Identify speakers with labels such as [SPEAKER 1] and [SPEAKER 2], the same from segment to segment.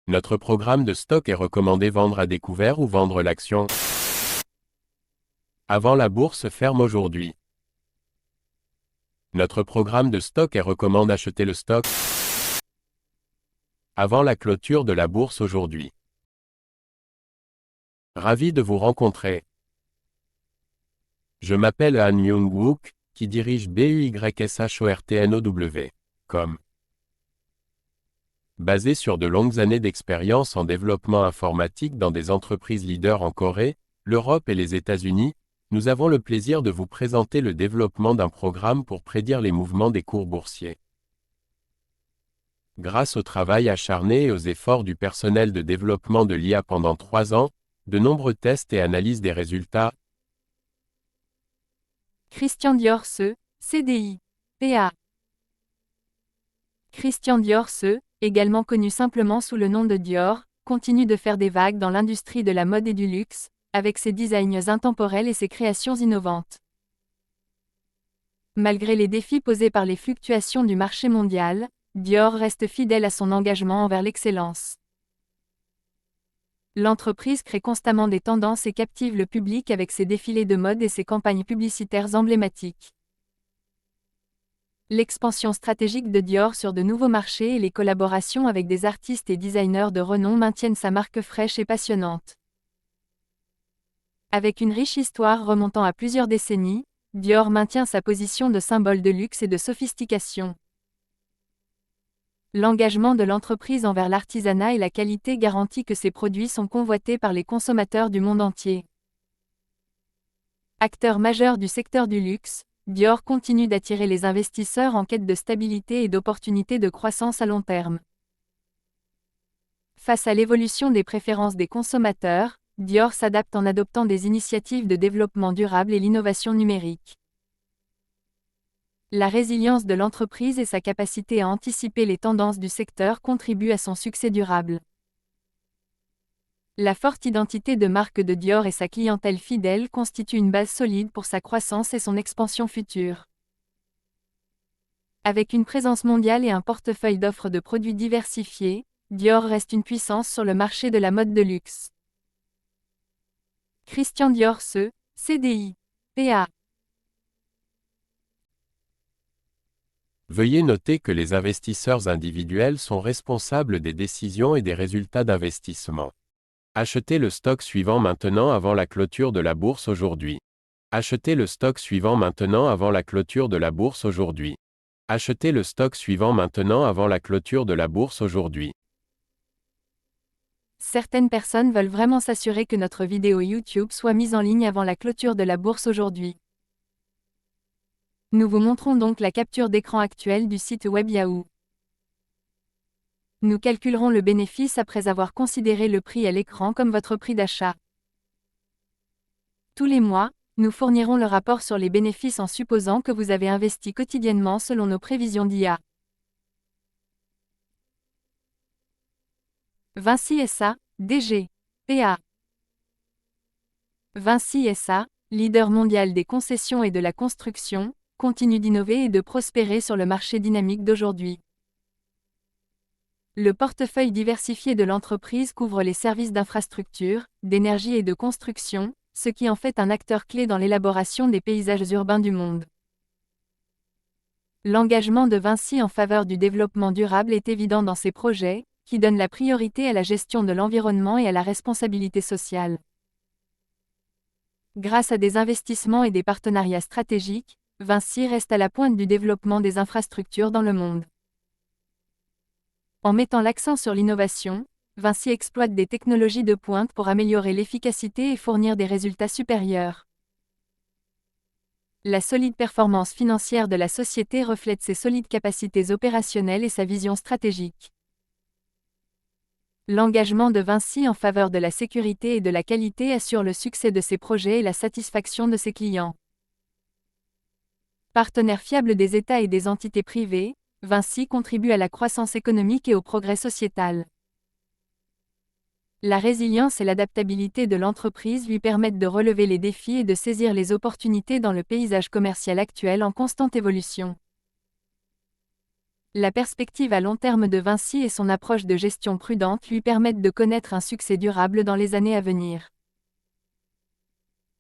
[SPEAKER 1] Notre programme de stock est recommandé vendre à découvert ou vendre l'action avant la bourse ferme aujourd'hui. Notre programme de stock est recommande acheter le stock avant la clôture de la bourse aujourd'hui. Ravi de vous rencontrer. Je m'appelle Han Myung-wook, qui dirige BUYSHORTNOW.com. Basé sur de longues années d'expérience en développement informatique dans des entreprises leaders en Corée, l'Europe et les États-Unis, nous avons le plaisir de vous présenter le développement d'un programme pour prédire les mouvements des cours boursiers. Grâce au travail acharné et aux efforts du personnel de développement de l'IA pendant 3 ans, de nombreux tests et analyses des résultats,
[SPEAKER 2] Christian Dior CDI, PA. Christian Dior également connu simplement sous le nom de Dior, continue de faire des vagues dans l'industrie de la mode et du luxe, avec ses designs intemporels et ses créations innovantes. Malgré les défis posés par les fluctuations du marché mondial, Dior reste fidèle à son engagement envers l'excellence. L'entreprise crée constamment des tendances et captive le public avec ses défilés de mode et ses campagnes publicitaires emblématiques. L'expansion stratégique de Dior sur de nouveaux marchés et les collaborations avec des artistes et designers de renom maintiennent sa marque fraîche et passionnante. Avec une riche histoire remontant à plusieurs décennies, Dior maintient sa position de symbole de luxe et de sophistication. L'engagement de l'entreprise envers l'artisanat et la qualité garantit que ses produits sont convoités par les consommateurs du monde entier. Acteur majeur du secteur du luxe, Dior continue d'attirer les investisseurs en quête de stabilité et d'opportunités de croissance à long terme. Face à l'évolution des préférences des consommateurs, Dior s'adapte en adoptant des initiatives de développement durable et l'innovation numérique. La résilience de l'entreprise et sa capacité à anticiper les tendances du secteur contribuent à son succès durable. La forte identité de marque de Dior et sa clientèle fidèle constituent une base solide pour sa croissance et son expansion future. Avec une présence mondiale et un portefeuille d'offres de produits diversifiés, Dior reste une puissance sur le marché de la mode de luxe. Christian Dior CDI, PA.
[SPEAKER 1] Veuillez noter que les investisseurs individuels sont responsables des décisions et des résultats d'investissement. Achetez le stock suivant maintenant avant la clôture de la bourse aujourd'hui. Achetez le stock suivant maintenant avant la clôture de la bourse aujourd'hui. Achetez le stock suivant maintenant avant la clôture de la bourse aujourd'hui.
[SPEAKER 2] Certaines personnes veulent vraiment s'assurer que notre vidéo YouTube soit mise en ligne avant la clôture de la bourse aujourd'hui. Nous vous montrons donc la capture d'écran actuelle du site web Yahoo. Nous calculerons le bénéfice après avoir considéré le prix à l'écran comme votre prix d'achat. Tous les mois, nous fournirons le rapport sur les bénéfices en supposant que vous avez investi quotidiennement selon nos prévisions d'IA. Vinci SA, DG, PA. Vinci SA, leader mondial des concessions et de la construction, continue d'innover et de prospérer sur le marché dynamique d'aujourd'hui. Le portefeuille diversifié de l'entreprise couvre les services d'infrastructure, d'énergie et de construction, ce qui en fait un acteur clé dans l'élaboration des paysages urbains du monde. L'engagement de Vinci en faveur du développement durable est évident dans ses projets, qui donnent la priorité à la gestion de l'environnement et à la responsabilité sociale. Grâce à des investissements et des partenariats stratégiques, Vinci reste à la pointe du développement des infrastructures dans le monde. En mettant l'accent sur l'innovation, Vinci exploite des technologies de pointe pour améliorer l'efficacité et fournir des résultats supérieurs. La solide performance financière de la société reflète ses solides capacités opérationnelles et sa vision stratégique. L'engagement de Vinci en faveur de la sécurité et de la qualité assure le succès de ses projets et la satisfaction de ses clients. Partenaire fiable des États et des entités privées, Vinci contribue à la croissance économique et au progrès sociétal. La résilience et l'adaptabilité de l'entreprise lui permettent de relever les défis et de saisir les opportunités dans le paysage commercial actuel en constante évolution. La perspective à long terme de Vinci et son approche de gestion prudente lui permettent de connaître un succès durable dans les années à venir.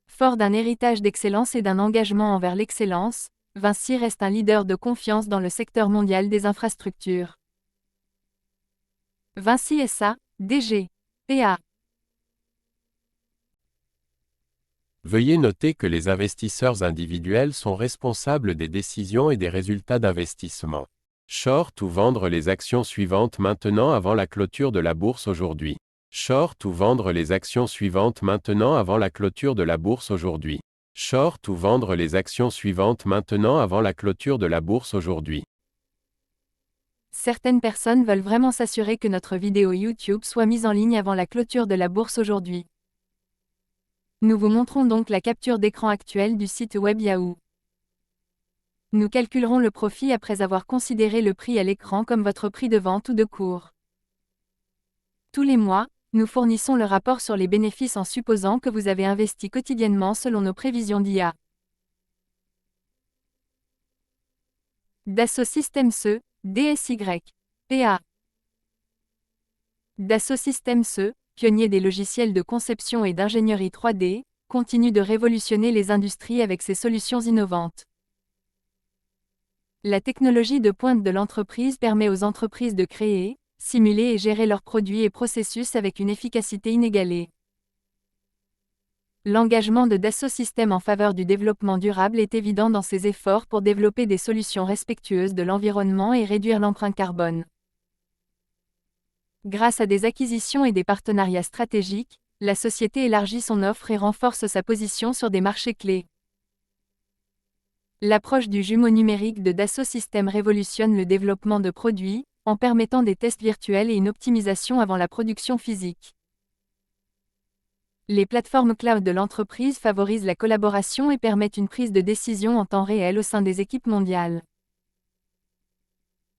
[SPEAKER 2] Fort d'un héritage d'excellence et d'un engagement envers l'excellence, Vinci reste un leader de confiance dans le secteur mondial des infrastructures. Vinci SA, DG. PA.
[SPEAKER 1] Veuillez noter que les investisseurs individuels sont responsables des décisions et des résultats d'investissement. Short ou vendre les actions suivantes maintenant avant la clôture de la bourse aujourd'hui. Short ou vendre les actions suivantes maintenant avant la clôture de la bourse aujourd'hui. Short ou vendre les actions suivantes maintenant avant la clôture de la bourse aujourd'hui.
[SPEAKER 2] Certaines personnes veulent vraiment s'assurer que notre vidéo YouTube soit mise en ligne avant la clôture de la bourse aujourd'hui. Nous vous montrons donc la capture d'écran actuelle du site web Yahoo. Nous calculerons le profit après avoir considéré le prix à l'écran comme votre prix de vente ou de cours. Tous les mois, nous fournissons le rapport sur les bénéfices en supposant que vous avez investi quotidiennement selon nos prévisions d'IA. Dassault Systèmes E, DSY. PA. Dassault Systèmes E, pionnier des logiciels de conception et d'ingénierie 3D, continue de révolutionner les industries avec ses solutions innovantes. La technologie de pointe de l'entreprise permet aux entreprises de créer, simuler et gérer leurs produits et processus avec une efficacité inégalée. L'engagement de Dassault Systèmes en faveur du développement durable est évident dans ses efforts pour développer des solutions respectueuses de l'environnement et réduire l'empreinte carbone. Grâce à des acquisitions et des partenariats stratégiques, la société élargit son offre et renforce sa position sur des marchés clés. L'approche du jumeau numérique de Dassault Systèmes révolutionne le développement de produits, en permettant des tests virtuels et une optimisation avant la production physique. Les plateformes cloud de l'entreprise favorisent la collaboration et permettent une prise de décision en temps réel au sein des équipes mondiales.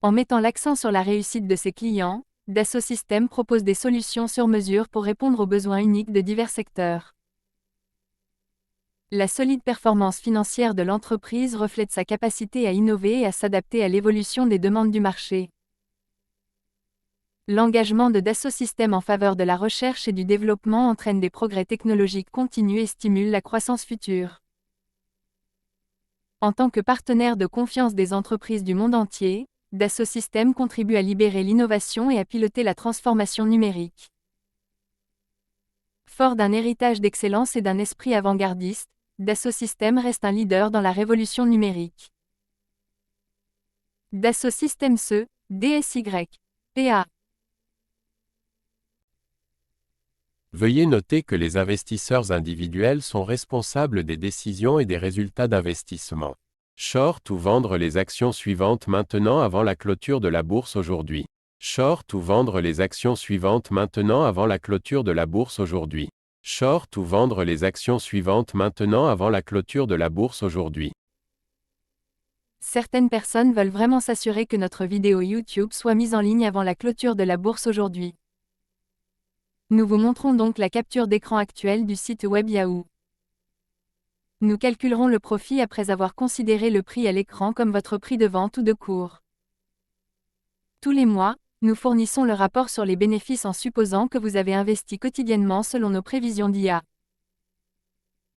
[SPEAKER 2] En mettant l'accent sur la réussite de ses clients, Dassault Systèmes propose des solutions sur mesure pour répondre aux besoins uniques de divers secteurs. La solide performance financière de l'entreprise reflète sa capacité à innover et à s'adapter à l'évolution des demandes du marché. L'engagement de Dassault Systèmes en faveur de la recherche et du développement entraîne des progrès technologiques continus et stimule la croissance future. En tant que partenaire de confiance des entreprises du monde entier, Dassault Systèmes contribue à libérer l'innovation et à piloter la transformation numérique. Fort d'un héritage d'excellence et d'un esprit avant-gardiste, Dassault Systèmes reste un leader dans la révolution numérique. Dassault Systèmes E, DSY. PA.
[SPEAKER 1] Veuillez noter que les investisseurs individuels sont responsables des décisions et des résultats d'investissement. Short ou vendre les actions suivantes maintenant avant la clôture de la bourse aujourd'hui. Short ou vendre les actions suivantes maintenant avant la clôture de la bourse aujourd'hui. Short ou vendre les actions suivantes maintenant avant la clôture de la bourse aujourd'hui.
[SPEAKER 2] Certaines personnes veulent vraiment s'assurer que notre vidéo YouTube soit mise en ligne avant la clôture de la bourse aujourd'hui. Nous vous montrons donc la capture d'écran actuelle du site web Yahoo. Nous calculerons le profit après avoir considéré le prix à l'écran comme votre prix de vente ou de cours. Tous les mois, nous fournissons le rapport sur les bénéfices en supposant que vous avez investi quotidiennement selon nos prévisions d'IA.